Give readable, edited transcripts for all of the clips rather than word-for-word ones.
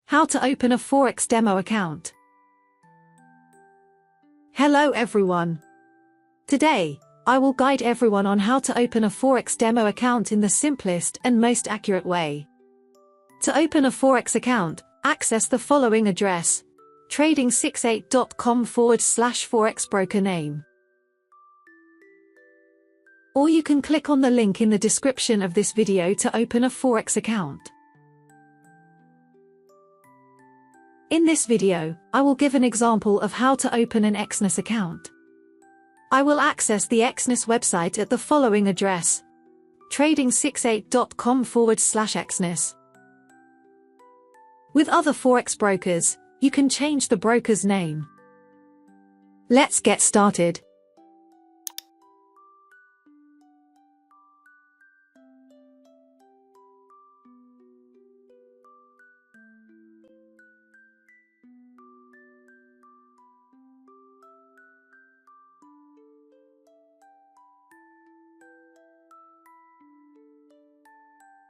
How to open a Forex demo account. Hello everyone. Today, I will guide everyone on how to open a Forex demo account in the simplest and most accurate way. To open a Forex account, access the following address: trading68.com/Forex broker name. Or you can click on the link in the description of this video to open a Forex account. In this video, I will give an example of how to open an Exness account. I will access the Exness website at the following address: trading68.com/Exness. With other Forex brokers, you can change the broker's name. Let's get started.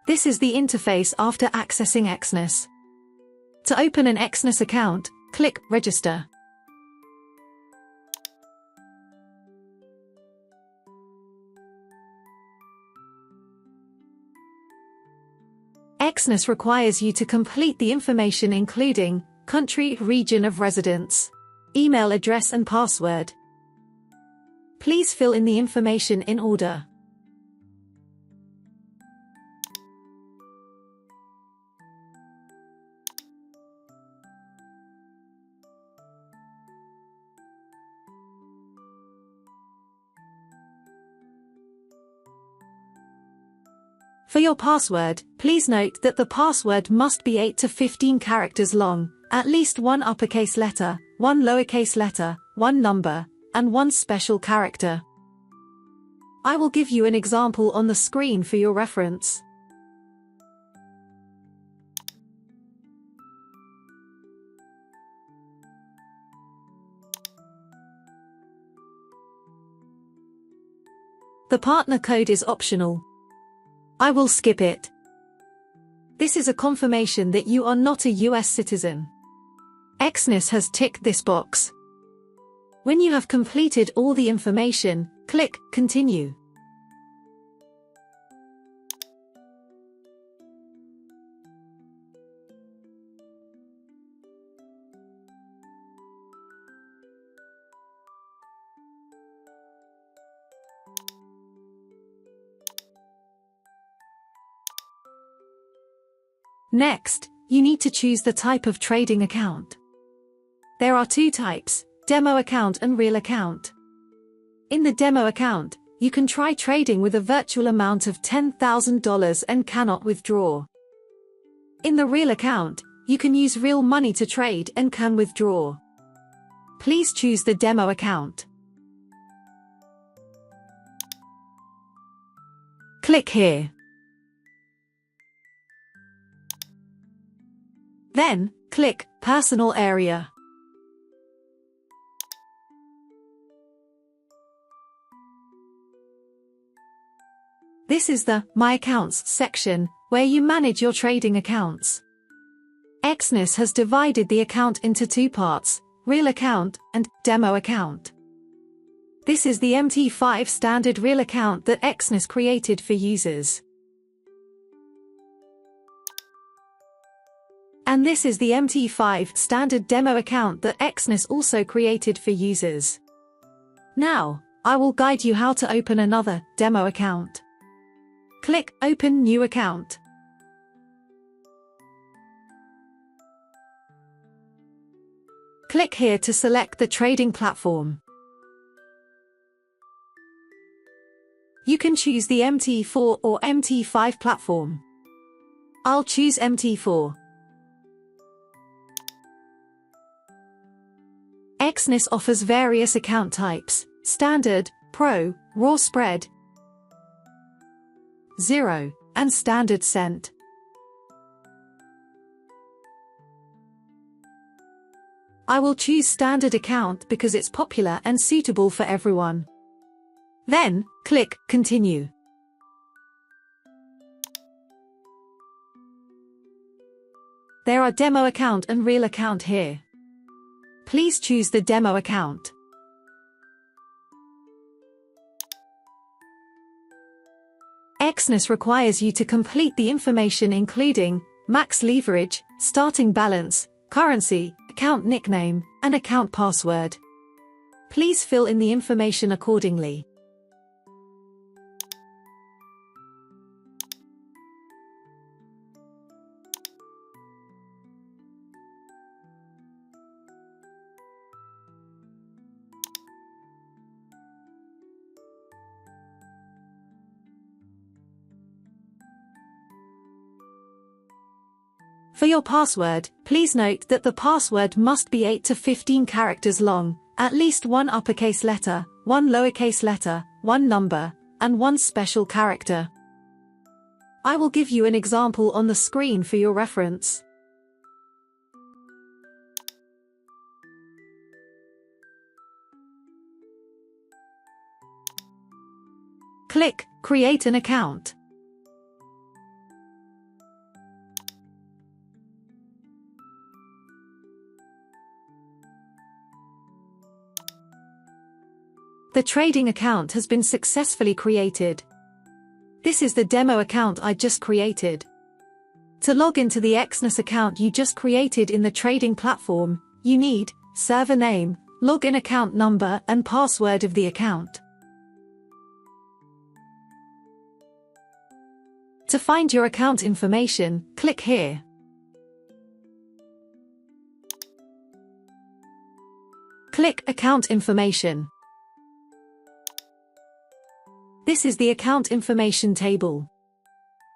This is the interface after accessing Exness. To open an Exness account, click Register. Exness requires you to complete the information including country, region of residence, email address and password. Please fill in the information in order. For your password, please note that the password must be 8 to 15 characters long, at least one uppercase letter, one lowercase letter, one number, and one special character. I will give you an example on the screen for your reference. The partner code is optional. I will skip it. This is a confirmation that you are not a US citizen. Exness has ticked this box. When you have completed all the information, click Continue. Next, you need to choose the type of trading account. There are two types: demo account and real account. In the demo account, you can try trading with a virtual amount of $10,000 and cannot withdraw. In the real account, you can use real money to trade and can withdraw. Please choose the demo account. Click here. Then, click Personal Area. This is the My Accounts section, where you manage your trading accounts. Exness has divided the account into two parts: Real Account and Demo Account. This is the MT5 standard real account that Exness created for users. And this is the MT5 standard demo account that Exness also created for users. Now, I will guide you how to open another demo account. Click Open New Account. Click here to select the trading platform. You can choose the MT4 or MT5 platform. I'll choose MT4. Exness offers various account types: Standard, Pro, Raw Spread, Zero, and Standard Cent. I will choose Standard Account because it's popular and suitable for everyone. Then, click Continue. There are demo account and real account here. Please choose the demo account. Exness requires you to complete the information including max leverage, starting balance, currency, account nickname, and account password. Please fill in the information accordingly. For your password, please note that the password must be 8 to 15 characters long, at least one uppercase letter, one lowercase letter, one number, and one special character. I will give you an example on the screen for your reference. Click Create an account. The trading account has been successfully created. This is the demo account I just created. To log into the Exness account you just created in the trading platform, you need server name, login account number, and password of the account. To find your account information, click here. Click Account Information. This is the account information table.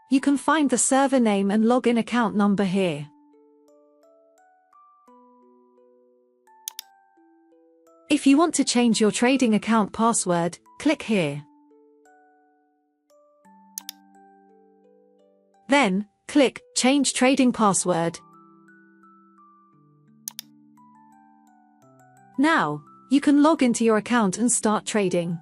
You can find the server name and login account number here. If you want to change your trading account password, click here. Then, click Change Trading Password. Now, you can log into your account and start trading.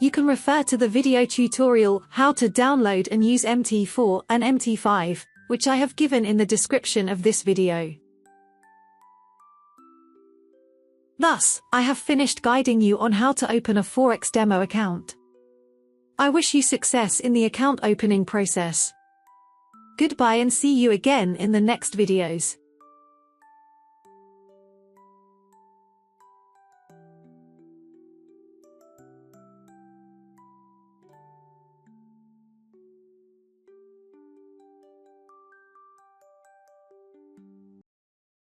You can refer to the video tutorial how to download and use MT4 and MT5, which I have given in the description of this video. Thus, I have finished guiding you on how to open a Forex demo account. I wish you success in the account opening process. Goodbye and see you again in the next videos.